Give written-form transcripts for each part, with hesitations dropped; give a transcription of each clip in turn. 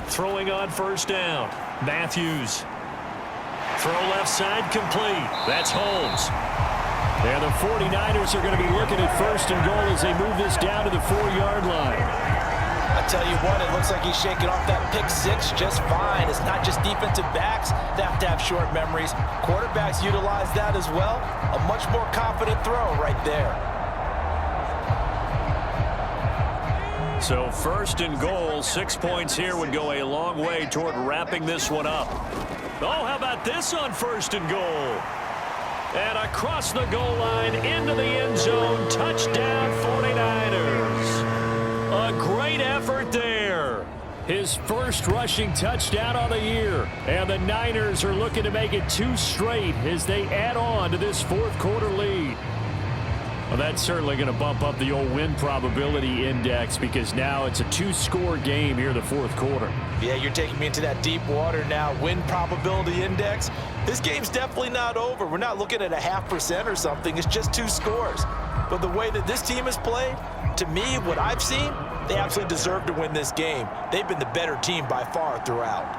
Throwing on first down. Matthews. Throw left side complete. That's Holmes. And the 49ers are going to be looking at first and goal as they move this down to the 4-yard line. I tell you what, it looks like he's shaking off that pick six just fine. It's not just defensive backs that have to have short memories. Quarterbacks utilize that as well. A much more confident throw right there. So first and goal, 6 points here would go a long way toward wrapping this one up. Oh, how about this on first and goal? And across the goal line into the end zone, touchdown 49ers. A great effort there. His first rushing touchdown of the year. And the Niners are looking to make it 2 straight as they add on to this fourth quarter lead. Well, that's certainly going to bump up the old win probability index because now it's a 2-score game here in the fourth quarter. Yeah, you're taking me into that deep water now. Win probability index. This game's definitely not over. We're not looking at a 0.5% or something. It's just 2 scores. But the way that this team has played, to me, what I've seen, they absolutely deserve to win this game. They've been the better team by far throughout.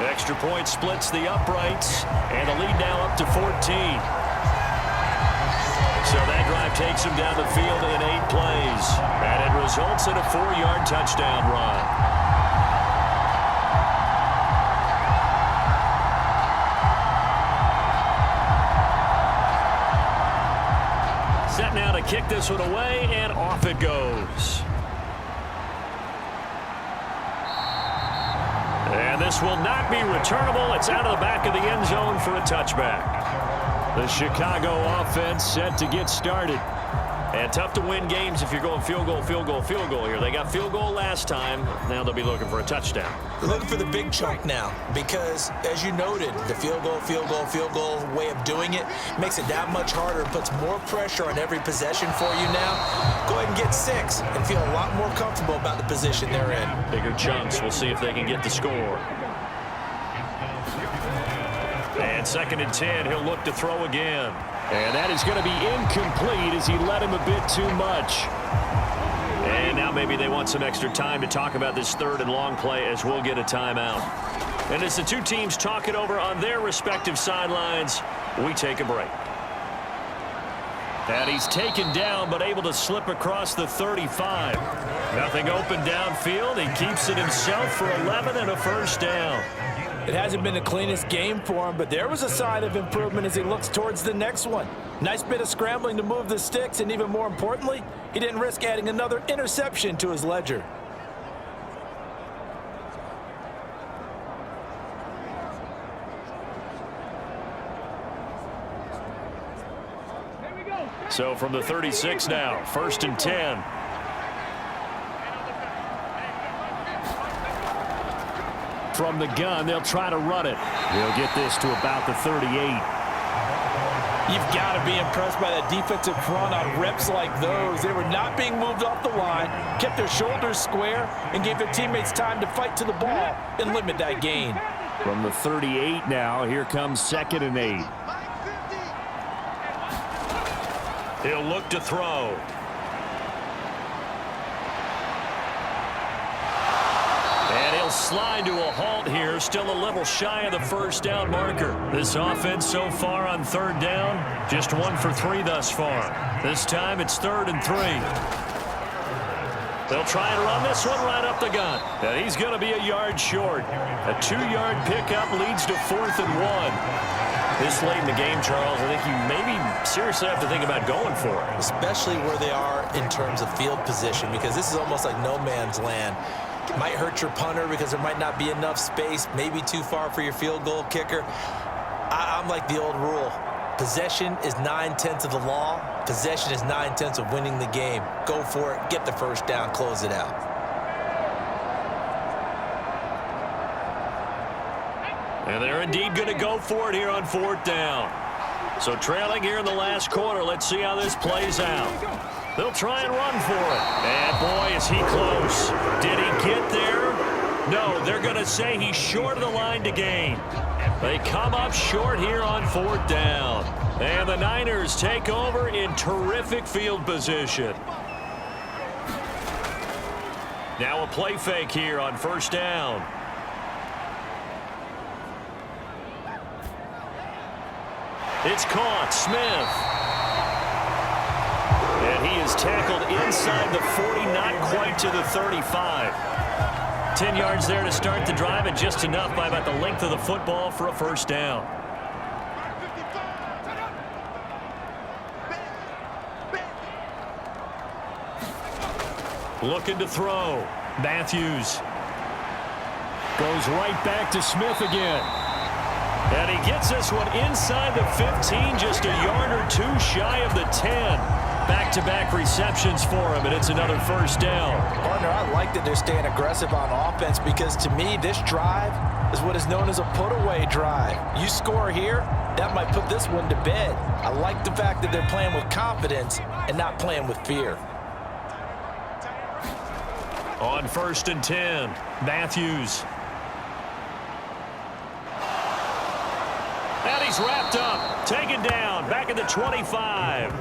Extra point splits the uprights, and the lead now up to 14. So that drive takes him down the field in 8 plays, and it results in a 4-yard touchdown run. Set now to kick this one away, and off it goes. And this will not be returnable. It's out of the back of the end zone for a touchback. The Chicago offense set to get started. And tough to win games if you're going field goal, field goal, field goal here. They got field goal last time. Now they'll be looking for a touchdown. They're looking for the big chunk now because, as you noted, the field goal, field goal, field goal way of doing it makes it that much harder and puts more pressure on every possession for you now. Go ahead and get 6 and feel a lot more comfortable about the position they're in. Bigger chunks. We'll see if they can get the score. And 2nd and 10, he'll look to throw again. And that is going to be incomplete as he led him a bit too much. And now maybe they want some extra time to talk about this 3rd and long play as we'll get a timeout. And as the two teams talk it over on their respective sidelines, we take a break. And he's taken down but able to slip across the 35. Nothing open downfield. He keeps it himself for 11 and a first down. It hasn't been the cleanest game for him, but there was a sign of improvement as he looks towards the next one. Nice bit of scrambling to move the sticks, and even more importantly, he didn't risk adding another interception to his ledger. So from the 36 now, 1st and 10. From the gun, they'll try to run it. They'll get this to about the 38. You've got to be impressed by that defensive front on reps like those. They were not being moved off the line, kept their shoulders square, and gave their teammates time to fight to the ball and limit that gain. From the 38 now, here comes 2nd and 8. He'll look to throw. And he'll slide to a halt here, still a little shy of the first down marker. This offense so far on 3rd down, just 1 for 3 thus far. This time it's 3rd and 3. They'll try and run this one right up the gut. And he's going to be a yard short. A 2-yard pickup leads to 4th and 1. This late in the game, Charles, I think you maybe seriously have to think about going for it. Especially where they are in terms of field position, because this is almost like no man's land. It might hurt your punter because there might not be enough space, maybe too far for your field goal kicker. I'm like the old rule. Possession is 9/10 of the law. Possession is 9/10 of winning the game. Go for it, get the first down, close it out. And they're indeed going to go for it here on 4th down. So trailing here in the last quarter, let's see how this plays out. They'll try and run for it. And boy, is he close. Did he get there? No, they're going to say he's short of the line to gain. They come up short here on 4th down. And the Niners take over in terrific field position. Now a play fake here on first down. It's caught. Smith. And he is tackled inside the 40, not quite to the 35. 10 yards there to start the drive, and just enough by about the length of the football for a first down. Looking to throw. Matthews goes right back to Smith again. And he gets this one inside the 15, just a yard or two shy of the 10. Back-to-back receptions for him, and it's another first down. Partner, I like that they're staying aggressive on offense because, to me, this drive is what is known as a put-away drive. You score here, that might put this one to bed. I like the fact that they're playing with confidence and not playing with fear. On first and 10, Matthews. And he's wrapped up, taken down, back at the 25.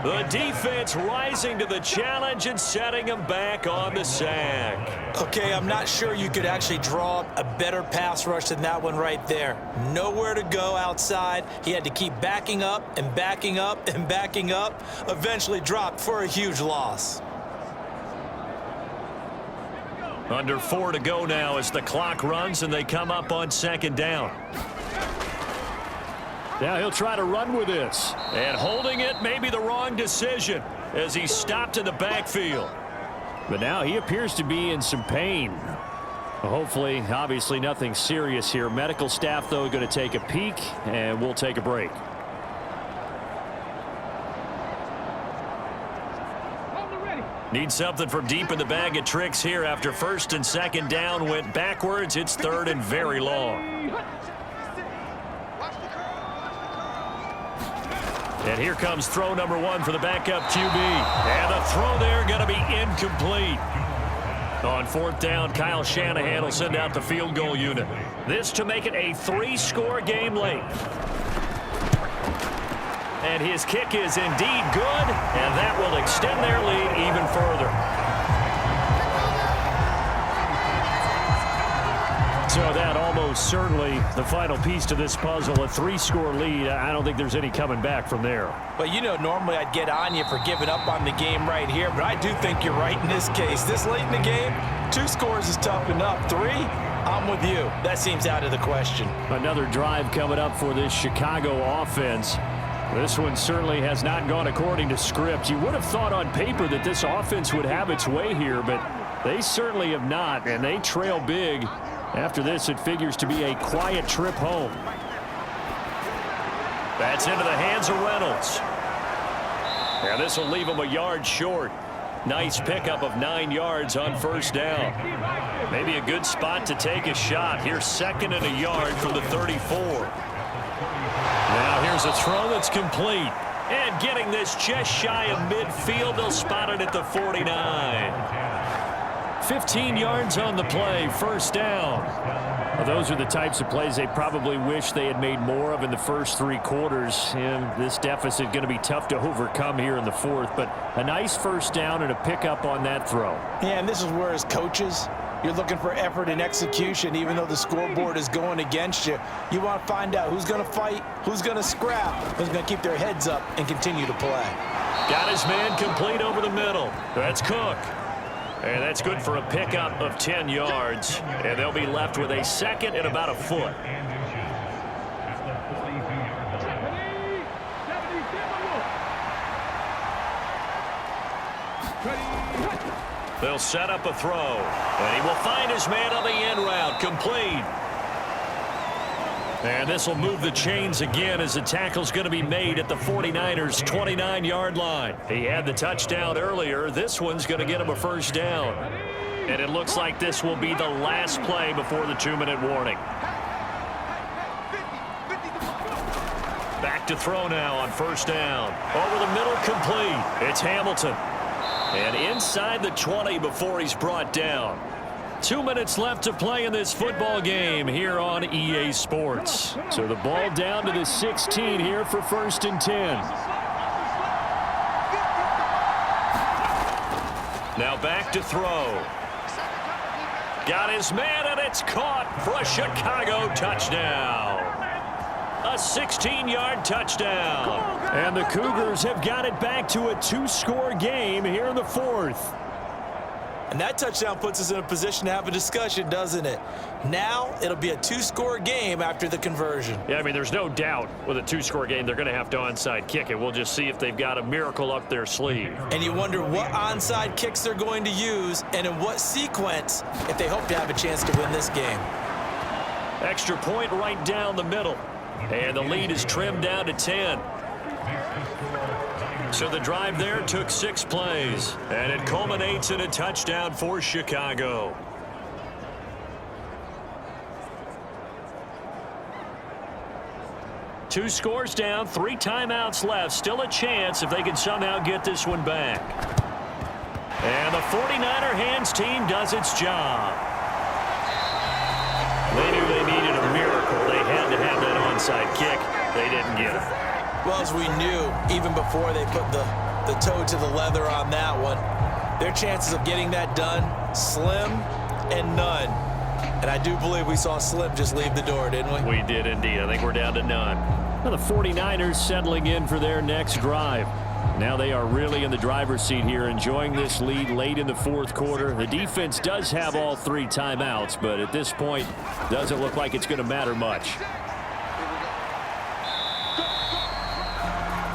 The defense rising to the challenge and setting him back on the sack. Okay, I'm not sure you could actually draw up a better pass rush than that one right there. Nowhere to go outside. He had to keep backing up and backing up and backing up. Eventually dropped for a huge loss. Under 4 to go now as the clock runs and they come up on second down. Now he'll try to run with this. And holding it may be the wrong decision as he's stopped in the backfield. But now he appears to be in some pain. Hopefully, obviously nothing serious here. Medical staff, though, going to take a peek, and we'll take a break. Need something from deep in the bag of tricks here after first and second down went backwards. It's third and very long. And here comes throw number 1 for the backup QB. And the throw there going to be incomplete. On fourth down, Kyle Shanahan will send out the field goal unit. This to make it a 3-score game late. And his kick is indeed good, and that will extend their lead even further. So that almost certainly the final piece to this puzzle, a 3-score lead. I don't think there's any coming back from there. But, you know, normally I'd get on you for giving up on the game right here, but I do think you're right in this case. This late in the game, 2 scores is tough enough. 3, I'm with you. That seems out of the question. Another drive coming up for this Chicago offense. This one certainly has not gone according to script. You would have thought on paper that this offense would have its way here, but they certainly have not, and they trail big. After this, it figures to be a quiet trip home. That's into the hands of Reynolds. And this will leave him a yard short. Nice pickup of 9 yards on first down. Maybe a good spot to take a shot. Here's second and a yard from the 34. Now here's a throw that's complete. And getting this just shy of midfield, they'll spot it at the 49. 15 yards on the play, first down. Well, those are the types of plays they probably wish they had made more of in the first 3 quarters. And this deficit going to be tough to overcome here in the fourth. But a nice first down and a pickup on that throw. Yeah, and this is where, as coaches, you're looking for effort and execution. Even though the scoreboard is going against you, you want to find out who's going to fight, who's going to scrap, who's going to keep their heads up and continue to play. Got his man complete over the middle. That's Cook. And that's good for a pickup of 10 yards. And they'll be left with a second and about a foot. They'll set up a throw. And he will find his man on the end route. Complete. And this will move the chains again as the tackle's going to be made at the 49ers' 29-yard line. He had the touchdown earlier. This one's going to get him a first down. And it looks like this will be the last play before the 2-minute warning. Back to throw now on first down. Over the middle, complete. It's Hamilton. And inside the 20 before he's brought down. 2 minutes left to play in this football game here on EA Sports. So the ball down to the 16 here for first and 10. Now back to throw. Got his man, and it's caught for a Chicago touchdown. A 16-yard touchdown. And the Cougars have got it back to a 2-score game here in the fourth. And that touchdown puts us in a position to have a discussion, doesn't it? Now it'll be a 2-score game after the conversion. Yeah, I mean, there's no doubt with a 2-score game, they're going to have to onside kick it. We'll just see if they've got a miracle up their sleeve. And you wonder what onside kicks they're going to use and in what sequence if they hope to have a chance to win this game. Extra point right down the middle. And the lead is trimmed down to 10. So the drive there took 6 plays, and it culminates in a touchdown for Chicago. Two scores down, 3 timeouts left. Still a chance if they can somehow get this one back. And the 49er hands team does its job. They knew they needed a miracle. They had to have that onside kick. They didn't get it. Well, as we knew, even before they put the toe to the leather on that one, their chances of getting that done, slim and none. And I do believe we saw Slim just leave the door, didn't we? We did indeed. I think we're down to none. Well, the 49ers settling in for their next drive. Now they are really in the driver's seat here, enjoying this lead late in the fourth quarter. The defense does have all 3 timeouts, but at this point, doesn't look like it's going to matter much.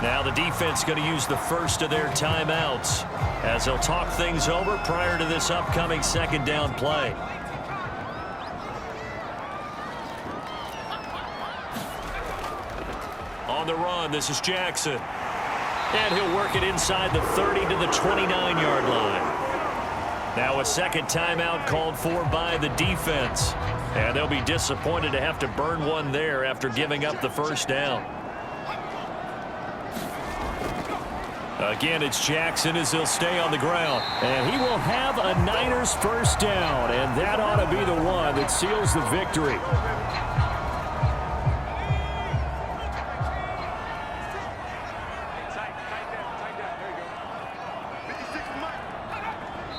Now the defense going to use the first of their timeouts as they'll talk things over prior to this upcoming second down play. On the run, this is Jackson. And he'll work it inside the 30 to the 29-yard line. Now a second timeout called for by the defense. And they'll be disappointed to have to burn one there after giving up the first down. Again, it's Jackson as he'll stay on the ground. And he will have a Niners first down. And that ought to be the one that seals the victory.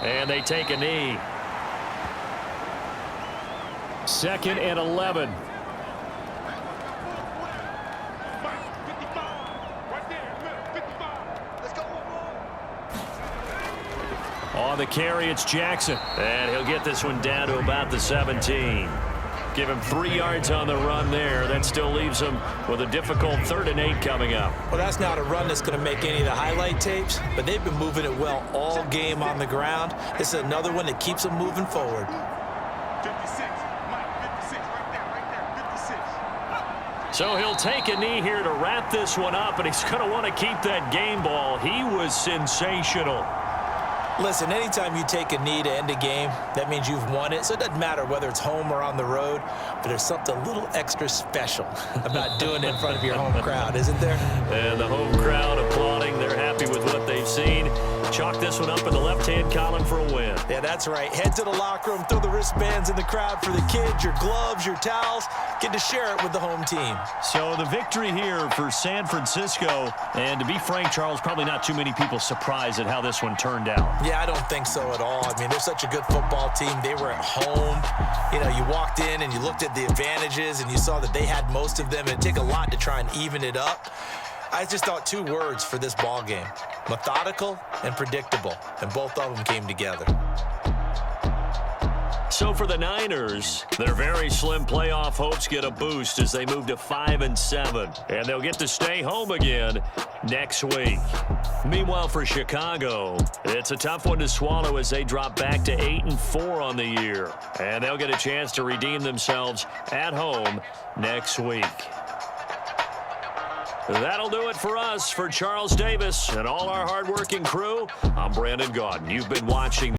And they take a knee. 2nd and 11. On the carry, it's Jackson. And he'll get this one down to about the 17. Give him 3 yards on the run there. That still leaves him with a difficult 3rd and 8 coming up. Well, that's not a run that's going to make any of the highlight tapes, but they've been moving it well all game on the ground. This is another one that keeps them moving forward. 56, Mike, 56, right there, 56. So he'll take a knee here to wrap this one up, and he's going to want to keep that game ball. He was sensational. Listen, anytime you take a knee to end a game, that means you've won it. So it doesn't matter whether it's home or on the road, but there's something a little extra special about doing it in front of your home crowd, isn't there? And the home crowd applauding. They're happy with what they've seen. Chalk this one up in the left-hand column for a win. Yeah, that's right. Head to the locker room, throw the wristbands in the crowd for the kids, your gloves, your towels. Get to share it with the home team. So the victory here for San Francisco. And to be frank, Charles, probably not too many people surprised at how this one turned out. Yeah, I don't think so at all. I mean, they're such a good football team. They were at home. You know, you walked in and you looked at the advantages and you saw that they had most of them. It'd take a lot to try and even it up. I just thought 2 words for this ball game: methodical and predictable, and both of them came together. So for the Niners, their very slim playoff hopes get a boost as they move to 5-7, and they'll get to stay home again next week. Meanwhile, for Chicago, it's a tough one to swallow as they drop back to 8-4 on the year, and they'll get a chance to redeem themselves at home next week. That'll do it for us. For Charles Davis and all our hardworking crew, I'm Brandon Gaudin. You've been watching